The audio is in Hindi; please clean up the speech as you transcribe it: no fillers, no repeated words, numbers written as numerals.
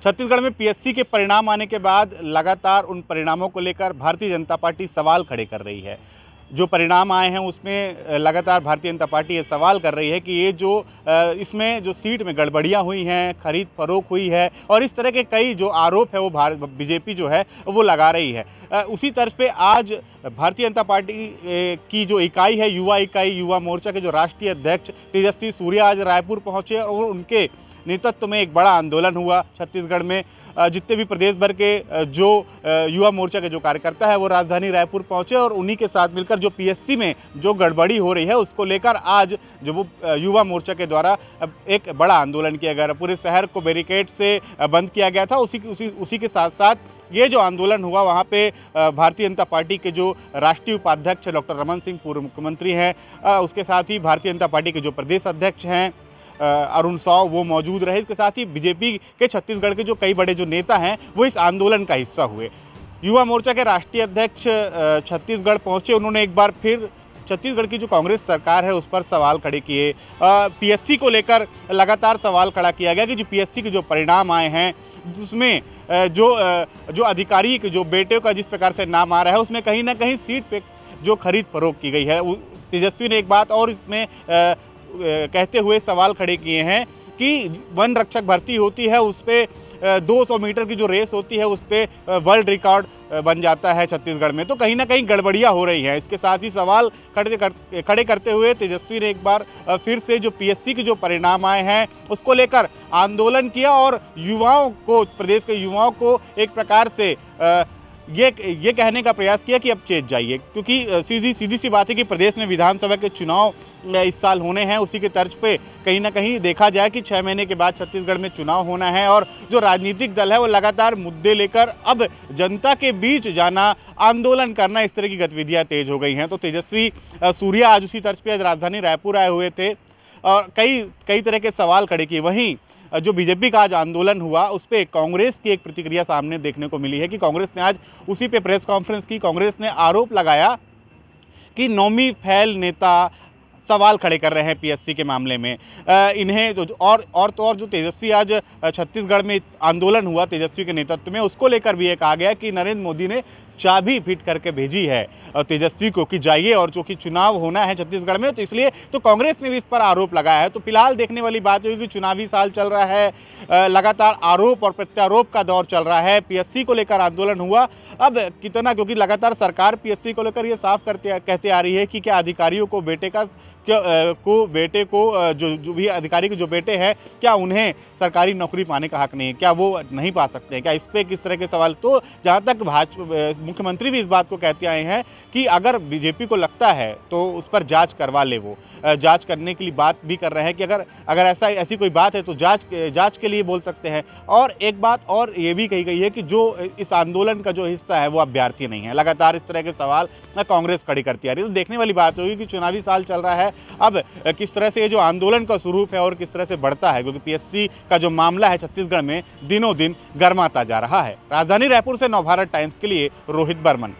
छत्तीसगढ़ में पीएससी के परिणाम आने के बाद लगातार उन परिणामों को लेकर भारतीय जनता पार्टी सवाल खड़े कर रही है। जो परिणाम आए हैं उसमें लगातार भारतीय जनता पार्टी ये सवाल कर रही है कि ये जो इसमें जो सीट में गड़बड़ियां हुई हैं, खरीद फरोख्त हुई है और इस तरह के कई जो आरोप है वो बीजेपी जो है वो लगा रही है। उसी तर्ज पे आज भारतीय जनता पार्टी की जो इकाई है, युवा इकाई, युवा मोर्चा के जो राष्ट्रीय अध्यक्ष तेजस्वी सूर्या आज रायपुर पहुंचे और उनके नेतृत्व में एक बड़ा आंदोलन हुआ। छत्तीसगढ़ में जितने भी प्रदेश भर के जो युवा मोर्चा के जो कार्यकर्ता है वो राजधानी रायपुर पहुंचे और उन्हीं के साथ मिलकर जो पीएससी में जो गड़बड़ी हो रही है उसको लेकर आज जो वो युवा मोर्चा के द्वारा एक बड़ा आंदोलन किया गया। पूरे शहर को बैरिकेड से बंद किया गया था। उसी के साथ साथ ये जो आंदोलन हुआ वहाँ पे भारतीय जनता पार्टी के जो राष्ट्रीय उपाध्यक्ष डॉक्टर रमन सिंह पूर्व मुख्यमंत्री हैं, उसके साथ ही भारतीय जनता पार्टी के जो प्रदेश अध्यक्ष हैं अरुण साव वो मौजूद रहे। इसके साथ ही बीजेपी के छत्तीसगढ़ के जो कई बड़े जो नेता हैं वो इस आंदोलन का हिस्सा हुए। युवा मोर्चा के राष्ट्रीय अध्यक्ष छत्तीसगढ़ पहुंचे। उन्होंने एक बार फिर छत्तीसगढ़ की जो कांग्रेस सरकार है उस पर सवाल खड़े किए। पीएससी को लेकर लगातार सवाल खड़ा किया गया कि जो पीएससी के जो परिणाम आए हैं उसमें जो अधिकारी के जो बेटे का जिस प्रकार से नाम आ रहा है उसमें कहीं ना कहीं सीट पे जो खरीद फरोख्त की गई है। तेजस्वी ने एक बात और इसमें कहते हुए सवाल खड़े किए हैं कि वन रक्षक भर्ती होती है उस पर 200 मीटर की जो रेस होती है उस पर वर्ल्ड रिकॉर्ड बन जाता है छत्तीसगढ़ में, तो कहीं ना कहीं गड़बड़ियां हो रही हैं। इसके साथ ही सवाल खड़े करते हुए तेजस्वी ने एक बार फिर से जो पीएससी के जो परिणाम आए हैं उसको लेकर आंदोलन किया और युवाओं को, प्रदेश के युवाओं को एक प्रकार से ये कहने का प्रयास किया कि अब चेत जाइए, क्योंकि सीधी सी बात है कि प्रदेश में विधानसभा के चुनाव इस साल होने हैं। उसी के तर्ज पे कहीं ना कहीं देखा जाए कि 6 महीने के बाद छत्तीसगढ़ में चुनाव होना है और जो राजनीतिक दल है वो लगातार मुद्दे लेकर अब जनता के बीच जाना, आंदोलन करना, इस तरह की गतिविधियां तेज हो गई हैं। तो तेजस्वी सूर्या आज उसी तर्ज पे आज राजधानी रायपुर आए हुए थे और कई तरह के सवाल खड़े किए। वहीं जो बीजेपी का आज आंदोलन हुआ उस पर कांग्रेस की एक प्रतिक्रिया सामने देखने को मिली है कि कांग्रेस ने आज उसी पे प्रेस कॉन्फ्रेंस की। कांग्रेस ने आरोप लगाया कि नौमी फैल नेता सवाल खड़े कर रहे हैं पीएससी के मामले में। इन्हें और जो तेजस्वी आज छत्तीसगढ़ में आंदोलन हुआ तेजस्वी के नेतृत्व में, उसको लेकर भी ये कहा गया कि नरेंद्र मोदी ने चाबी फिट करके भेजी है तेजस्वी को कि जाइए, और जो कि चुनाव होना है छत्तीसगढ़ में, तो इसलिए तो कांग्रेस ने भी इस पर आरोप लगाया है। तो फिलहाल देखने वाली बात होगी कि चुनावी साल चल रहा है, लगातार आरोप और प्रत्यारोप का दौर चल रहा है। पीएससी को लेकर आंदोलन हुआ अब कितना, क्योंकि लगातार सरकार पीएससी को लेकर ये साफ कहते आ रही है कि क्या अधिकारियों को बेटे को जो भी अधिकारी के जो बेटे हैं क्या उन्हें सरकारी नौकरी पाने का हक नहीं है, क्या वो नहीं पा सकते हैं, क्या इस पे किस तरह के सवाल। तो जहाँ तक मुख्यमंत्री भी इस बात को कहते आए हैं कि अगर बीजेपी को लगता है तो उस पर जांच करवा ले। वो जांच करने के लिए बात भी कर रहे हैं कि अगर ऐसी कोई बात है तो जांच के लिए बोल सकते हैं। और एक बात और ये भी कही गई है कि जो इस आंदोलन का जो हिस्सा है वो अभ्यर्थी नहीं है। लगातार इस तरह के सवाल कांग्रेस खड़ी करती आ रही है। तो देखने वाली बात होगी कि चुनावी साल चल रहा है, अब किस तरह से ये जो आंदोलन का स्वरूप है और किस तरह से बढ़ता है, क्योंकि पीएससी का जो मामला है छत्तीसगढ़ में दिनों दिन गर्माता जा रहा है। राजधानी रायपुर से नवभारत टाइम्स के लिए रोहित बर्मन।